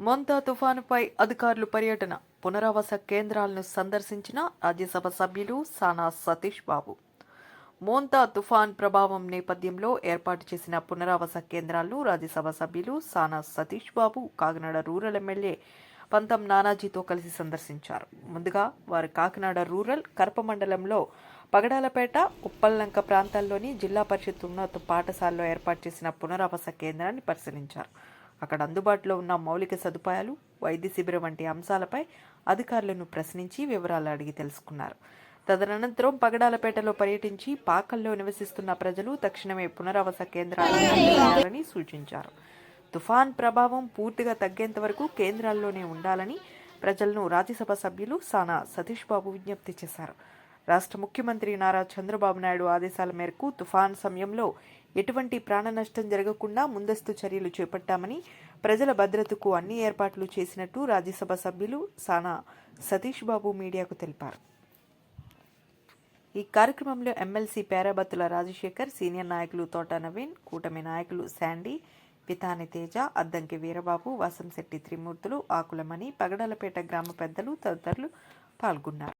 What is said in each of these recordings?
మోంతా తుఫానుపై అధికారులు పర్యటన. పునరావాస కేంద్రాలను సందర్శించిన రాజ్యసభ సభ్యులు సానా సతీష్ బాబు. మోంతా తుఫాన్ ప్రభావం నేపథ్యంలో ఏర్పాటు చేసిన పునరావాస కేంద్రాలను రాజ్యసభ సభ్యులు సానా సతీష్ బాబు కాకినాడ రూరల్ ఎమ్మెల్యే పంతం నానాజీతో కలిసి సందర్శించారు. ముందుగా వారు కాకినాడ రూరల్ కరప మండలంలో పగడాలపేట, ఉప్పల్లంక ప్రాంతాల్లోని జిల్లా పరిషత్ ఉన్నత పాఠశాలలో ఏర్పాటు చేసిన పునరావాస కేంద్రాన్ని పరిశీలించారు. అక్కడ అందుబాటులో ఉన్న మౌలిక సదుపాయాలు, వైద్య శిబిరం వంటి అంశాలపై అధికారులను ప్రశ్నించి వివరాలు అడిగి తెలుసుకున్నారు. తదనంతరం పగడాలపేటలో పర్యటించి పాకల్లో నివసిస్తున్న ప్రజలు తక్షణమే పునరావాస కేంద్రాలను సూచించారు. తుఫాన్ ప్రభావం పూర్తిగా తగ్గేంత వరకు కేంద్రాల్లోనే ఉండాలని ప్రజలను రాజ్యసభ సభ్యులు సానా సతీష్ బాబు విజ్ఞప్తి చేశారు. రాష్ట్ర ముఖ్యమంత్రి నారా చంద్రబాబు నాయుడు ఆదేశాల మేరకు తుఫాన్ సమయంలో ఎటువంటి ప్రాణ నష్టం జరగకుండా ముందస్తు చర్యలు చేపట్టామని, ప్రజల భద్రతకు అన్ని ఏర్పాట్లు చేసినట్టు రాజ్యసభ సభ్యులు సానా సతీష్ బాబు మీడియాకు తెలిపారు. ఈ కార్యక్రమంలో ఎమ్మెల్సీ పేరాబత్తుల రాజశేఖర్, సీనియర్ నాయకులు తోట నవీన్, కూటమి నాయకులు శాండీ, పితాని తేజ, అద్దంకి వీరబాబు, వాసంశెట్టి త్రిమూర్తులు, ఆకులమణి, పగడాలపేట గ్రామ పెద్దలు తదితరులు పాల్గొన్నారు.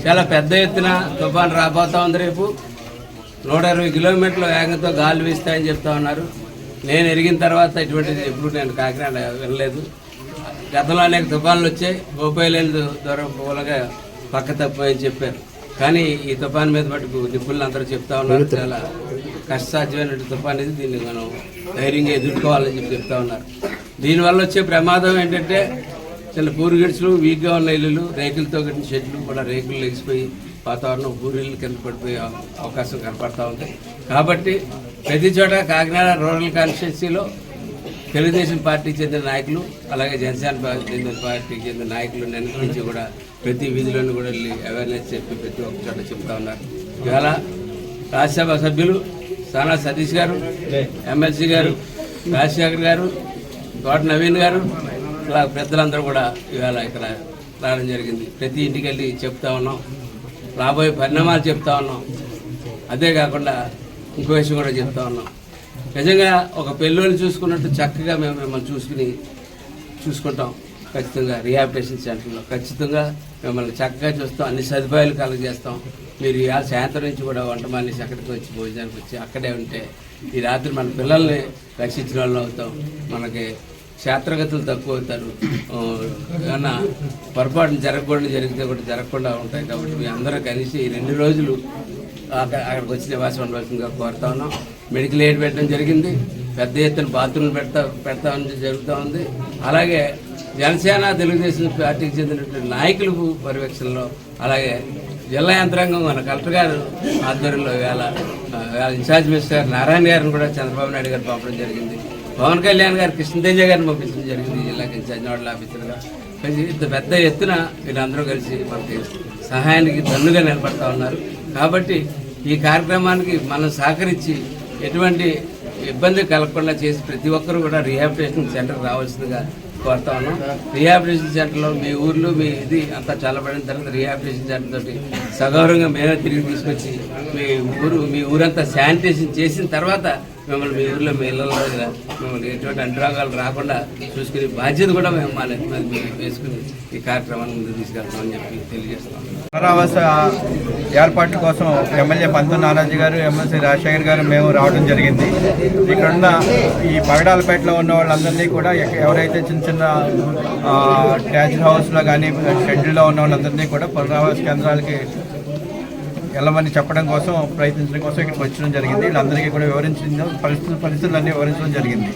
చాలా పెద్ద ఎత్తున తుఫాను రాబోతా ఉంది. రేపు 120 కిలోమీటర్ల వేగంతో గాలి వీస్తాయని చెప్తా ఉన్నారు. నేను ఎరిగిన తర్వాత ఇటువంటిది ఎప్పుడు నేను కాకినాడ వినలేదు. గతంలో అనేక తుఫాన్లు వచ్చాయి, గోపాయలేని దూరం పూలగా పక్క తప్పాయని చెప్పారు. కానీ ఈ తుఫాను మీద మటుకు నిపుణులు అందరూ చెప్తా ఉన్నారు చాలా కష్టసాధ్యమైన తుఫాన్ ఇది, దీన్ని మనం ధైర్యంగా ఎదుర్కోవాలని చెప్తా ఉన్నారు. దీనివల్ల వచ్చే ప్రమాదం ఏంటంటే చిన్న పూరిగిడ్స్లు, వీక్గా ఉన్న ఇల్లులు, రేకులతో కట్టిన షెడ్లు కూడా రేకులు లెగిసిపోయి వాతావరణం పూరిళ్ళు కింద పడిపోయే అవకాశం కనపడతా ఉంది. కాబట్టి ప్రతి చోట కాకినాడ రూరల్ కాన్స్టిట్యున్సీలో తెలుగుదేశం పార్టీకి చెందిన నాయకులు, అలాగే జనసేన పార్టీకి చెందిన నాయకులు నుంచి కూడా ప్రతి వీధిలోనూ కూడా వెళ్ళి అవేర్నెస్ చెప్పి ప్రతి ఒక్క చోట చెప్తా ఉన్నారు. ఇవాళ రాజ్యసభ సభ్యులు సానా సతీష్ గారు, ఎమ్మెల్సీ గారు రాజశేఖర్ గారు, తోట నవీన్ గారు, ఇలా పెద్దలందరూ కూడా ఇవాళ ఇక్కడ రావడం జరిగింది. ప్రతి ఇంటికి వెళ్ళి చెప్తా ఉన్నాం, రాబోయే పరిణామాలు చెప్తా ఉన్నాం. అదే కాకుండా ఇంకో విషయం కూడా చెప్తా ఉన్నాం. నిజంగా ఒక పెళ్ళోని చూసుకున్నట్టు చక్కగా మేము మిమ్మల్ని చూసుకుంటాం. ఖచ్చితంగా రీహాబిలిటేషన్ సెంటర్లో ఖచ్చితంగా మిమ్మల్ని చక్కగా చూస్తాం, అన్ని సదుపాయాలు కలుగజేస్తాం. మీరు ఇవాళ సాయంత్రం నుంచి కూడా వంట మానేసి అక్కడికి వచ్చి భోజనానికి వచ్చి అక్కడే ఉంటే ఈ రాత్రి మన పిల్లల్ని రక్షించిన వాళ్ళు అవుతాం. మనకి క్షేత్రగతులు తక్కువ అవుతారు, ఏమన్నా పొరపాటున జరిగితే కూడా జరగకుండా ఉంటాయి. కాబట్టి మీ అందరూ కలిసి ఈ 2 రోజులు అక్కడికి వచ్చి నివాసం ఉండవలసిందిగా కోరుతా ఉన్నాం. మెడికల్ ఎయిడ్ పెట్టడం జరిగింది, పెద్ద ఎత్తున బాత్రూమ్లు పెడతామని జరుగుతూ ఉంది. అలాగే జనసేన తెలుగుదేశం పార్టీకి చెందినటువంటి నాయకుల పర్యవేక్షణలో, అలాగే జిల్లా యంత్రాంగం మన కలెక్టర్ గారు ఆధ్వర్యంలో వేళ ఇన్ఛార్జ్ మినిస్టర్ నారాయణ గారిని కూడా చంద్రబాబు నాయుడు గారు పంపడం జరిగింది. పవన్ కళ్యాణ్ గారు కృష్ణతేజ గారిని పంపించడం జరిగింది జిల్లాకి ఇన్ఛార్జ్ నోడల్ ఆఫీసర్గా. ఇంత పెద్ద ఎత్తున వీళ్ళందరూ కలిసి మనకి సహాయానికి దన్నుగా నిలబడతా ఉన్నారు. కాబట్టి ఈ కార్యక్రమానికి మనం సహకరించి ఎటువంటి ఇబ్బంది కలగకుండా చేసి ప్రతి ఒక్కరూ కూడా రీహాబిలిటేషన్ సెంటర్కి రావాల్సిందిగా కోరుతా ఉన్నాం. రీహాబిలిటేషన్ సెంటర్లో మీ ఊర్లో మీ ఇది అంతా చల్లబడిన తర్వాత రీహాబిలిటేషన్ సెంటర్ తోటి సగౌరవంగా మేమే తిరిగి తీసుకొచ్చి మీ ఊరంతా శానిటైజేషన్ చేసిన తర్వాత మిమ్మల్ని మీ ఊర్లో మీ ఇళ్ళలో మిమ్మల్ని ఎటువంటి అంటురోగాలు రాకుండా చూసుకునే బాధ్యత కూడా మేము మా నెత్తి మీద వేసుకుని ఈ కార్యక్రమాన్ని ముందుకు తీసుకెళ్తామని చెప్పి తెలియజేస్తాం. పునరావాస ఏర్పాట్ల కోసం ఎమ్మెల్యే పంతు నారాజు గారు, ఎమ్మెల్సీ రాజశేఖర్ గారు మేము రావడం జరిగింది. ఇక్కడున్న ఈ పగడాలపేటలో ఉన్న వాళ్ళందరినీ కూడా ఎవరైతే చిన్న చిన్న ట్యాచ్ హౌస్లో కానీ షెడ్యూల్లో ఉన్న వాళ్ళందరినీ కూడా పునరావాస కేంద్రాలకి వెళ్ళమని చెప్పడం కోసం ప్రయత్నించడం కోసం ఇక్కడికి వచ్చడం జరిగింది. వీళ్ళందరికీ కూడా వివరించిన పరిస్థితులన్నీ వివరించడం జరిగింది.